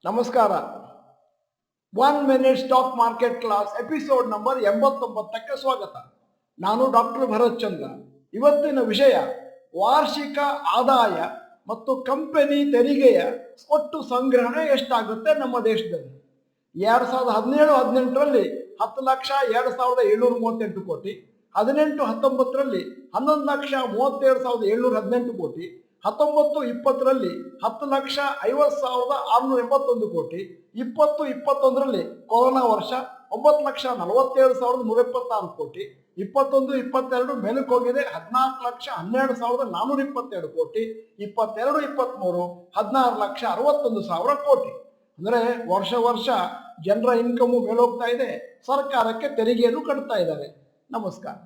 ನಮಸ್ಕಾರ. 1 minute stock market class episode number 89ಕ್ಕೆ ಸ್ವಾಗತ. ನಾನು ಡಾಕ್ಟರ್ ಭರತ್ ಚಂದ್ರ. ಇವತ್ತಿನ ವಿಷಯ ವಾರ್ಷಿಕ ಆದಾಯ ಮತ್ತು ಕಂಪನಿ ತೆರಿಗೆಯ ಒಟ್ಟು ಸಂಗ್ರಹಣೆ ಎಷ್ಟಾಗುತ್ತೆ ನಮ್ಮ ದೇಶದಲ್ಲಿ. 2017-18ರಲ್ಲಿ 10,02,738 ಕೋಟಿ, 18-19ರಲ್ಲಿ 11,32,718 ಕೋಟಿ, 19-20ರಲ್ಲಿ 10,50,681 ಕೋಟಿ, 20-21ರಲ್ಲಿ ಕೊರೋನಾ ವರ್ಷ 9,47,126 ಕೋಟಿ, 21-22 ಮೇಲಕ್ಕೆ ಹೋಗಿದೆ 14,12,422 ಕೋಟಿ, 22-23 16,61,000 ಕೋಟಿ. ಅಂದರೆ ವರ್ಷ ಜನರ ಇನ್ಕಮು ಮೇಲೋಗ್ತಾ ಇದೆ, ಸರ್ಕಾರಕ್ಕೆ ತೆರಿಗೆಯನ್ನು ಕಟ್ತಾ ಇದ್ದಾರೆ. ನಮಸ್ಕಾರ.